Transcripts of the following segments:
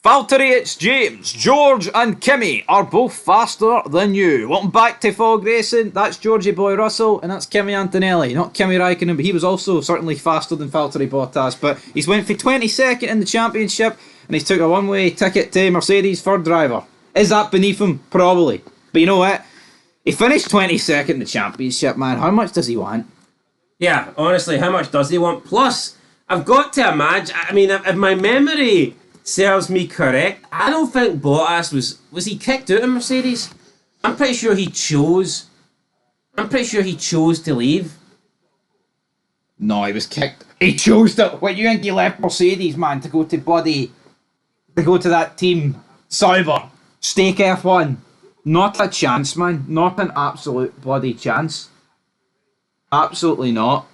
Valtteri, it's James. George and Kimmy are both faster than you. Welcome back to Fog Racing. That's Georgie Boy Russell and that's Kimi Antonelli. Not Kimi Raikkonen, but he was also certainly faster than Valtteri Bottas. But he's went for 22nd in the championship and he's took a one-way ticket to Mercedes' third driver. Is that beneath him? Probably. But you know what? He finished 22nd in the championship, man. How much does he want? Yeah, honestly, how much does he want? Plus, I've got to imagine, if my memory serves me correct, I don't think Bottas was he kicked out of Mercedes? I'm pretty sure he chose to leave. No, he was kicked. He chose to. What, you think he left Mercedes, man, to go to that team Sauber Stake F1? Not a chance, man. Not an absolute bloody chance. Absolutely not.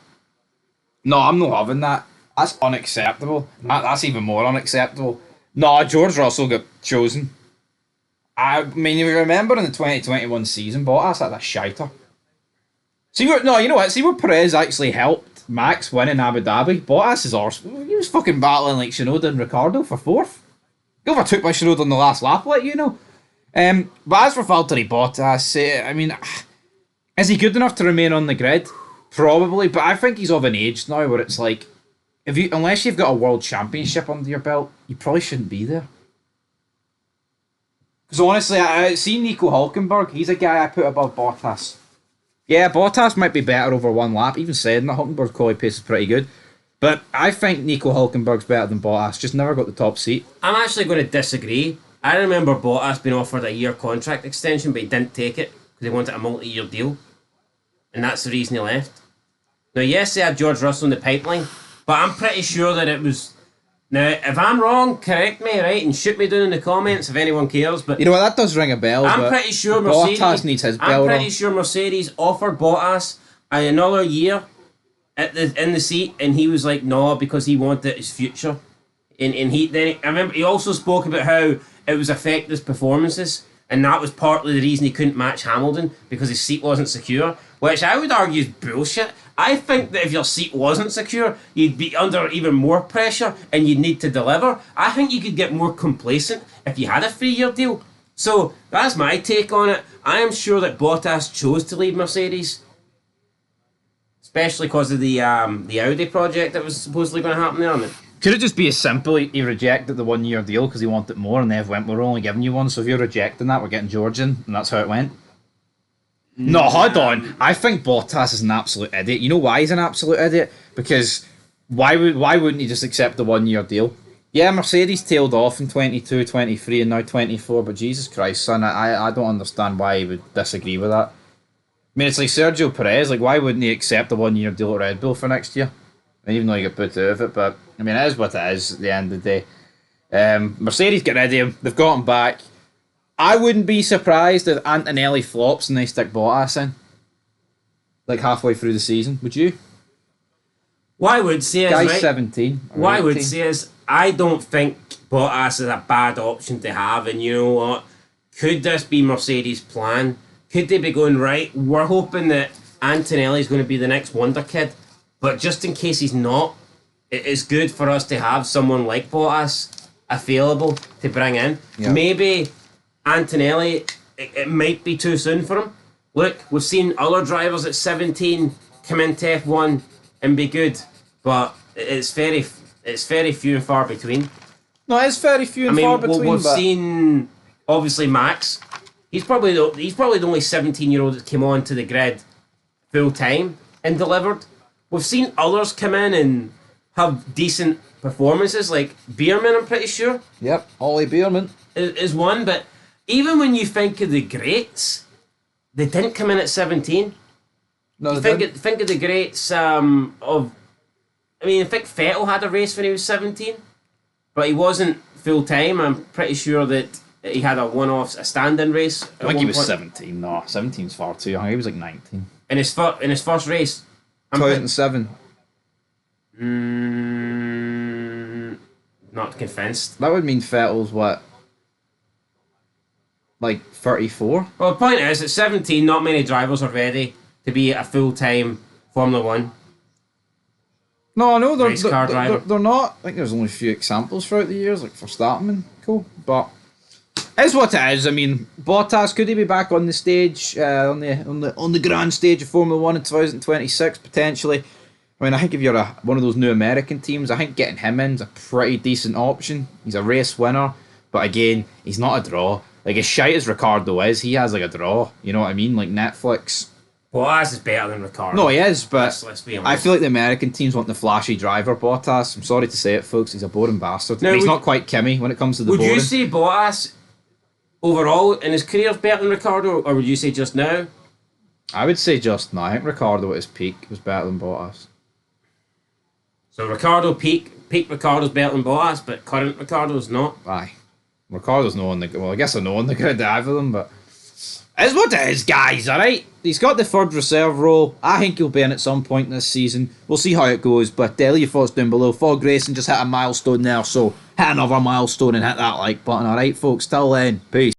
No, I'm not having that. That's unacceptable. That's even more unacceptable. No, George Russell got chosen. I mean, you remember in the 2021 season, Bottas had a shiter. See where Perez actually helped Max win in Abu Dhabi? Bottas' arse. He was fucking battling like Tsunoda and Ricardo for fourth. He overtook by Tsunoda on the last lap, like, you know. But as for Valtteri Bottas, is he good enough to remain on the grid? Probably, but I think he's of an age now where it's like, unless you've got a world championship under your belt, you probably shouldn't be there. Because honestly, I see Nico Hulkenberg. He's a guy I put above Bottas. Yeah, Bottas might be better over one lap. Even saying that, Hulkenberg's quality pace is pretty good. But I think Nico Hulkenberg's better than Bottas. Just never got the top seat. I'm actually going to disagree. I remember Bottas being offered a year contract extension, but he didn't take it because he wanted a multi-year deal. And that's the reason he left. Now, yes, they had George Russell in the pipeline, but I'm pretty sure that it was... Now, if I'm wrong, correct me, right, and shoot me down in the comments if anyone cares, but... You know what, that does ring a bell, I'm pretty sure Mercedes... Bottas needs his bell. I'm pretty sure Mercedes offered Bottas another year in the seat, and he was like, no, because he wanted his future. I remember he also spoke about how it was affecting his performances, and that was partly the reason he couldn't match Hamilton, because his seat wasn't secure, which I would argue is bullshit. I think that if your seat wasn't secure, you'd be under even more pressure and you'd need to deliver. I think you could get more complacent if you had a 3-year deal. So that's my take on it. I am sure that Bottas chose to leave Mercedes, especially because of the Audi project that was supposedly going to happen there. Could it just be as simple he rejected the 1-year deal because he wanted more and they've went, we're only giving you one, so if you're rejecting that, we're getting George in, and that's how it went? No, hold on. I think Bottas is an absolute idiot. You know why he's an absolute idiot? Because why wouldn't he just accept the 1-year deal? Yeah, Mercedes tailed off in 22, 23 and now 24, but Jesus Christ, son, I don't understand why he would disagree with that. I mean, it's like Sergio Perez, like, why wouldn't he accept a 1-year deal at Red Bull for next year? And even though he got put out of it, but, I mean, it is what it is at the end of the day. Mercedes get rid of him, they've got him back. I wouldn't be surprised if Antonelli flops and they stick Bottas in, like halfway through the season. Would you? What I would say is, Guy's right, 17. What I would say is, I don't think Bottas is a bad option to have, and you know what? Could this be Mercedes' plan? Could they be going, right, we're hoping that Antonelli is going to be the next wonder kid, but just in case he's not, it is good for us to have someone like Bottas available to bring in. Yep. Maybe Antonelli, it might be too soon for him. Look, we've seen other drivers at 17 come into F1 and be good, but it's very few and far between. No, it's very few and far between. We've seen, obviously, Max. He's probably the only 17-year-old that came onto the grid full time and delivered. We've seen others come in and have decent performances, like Bierman, I'm pretty sure. Yep, Ollie Bierman is one, but even when you think of the greats, they didn't come in at 17. No, think of the greats I think Vettel had a race when he was 17, but he wasn't full time. I'm pretty sure that he had a stand-in race. I think he was 17. No, 17's far too young. He was like 19. In his first race. 2007. Not convinced. That would mean Vettel's what? Like 34? Well, the point is, at 17, not many drivers are ready to be a full-time Formula 1. No, no, race car driver. they're not. I think there's only a few examples throughout the years, like Verstappen and co. But it's what it is. I mean, Bottas, could he be back on the stage, on the grand stage of Formula One in 2026 potentially? I mean, I think if you're one of those new American teams, I think getting him in is a pretty decent option. He's a race winner, but again, he's not a draw. Like, as shite as Ricardo is, he has like a draw. You know what I mean? Like Netflix. Bottas is better than Ricardo. No, he is, but let's be honest. I feel like the American teams want the flashy driver. Bottas, I'm sorry to say it, folks, he's a boring bastard. Now, He's not quite Kimmy when it comes to the would boring. you say Bottas overall in his career is better than Ricardo, or would you say just now? I would say just now. I think Ricardo at his peak was better than Bottas. So Ricardo peak Ricardo's better than Bottas, but current Ricardo's not. Aye. Ricardo's no on the... Well, I guess I know on the good dive with him, but... It's what it is, guys, alright? He's got the third reserve role. I think he'll be in at some point this season. We'll see how it goes, but leave your thoughts down below. Fog Racing just hit a milestone there, so hit another milestone and hit that like button. Alright, folks, till then, peace.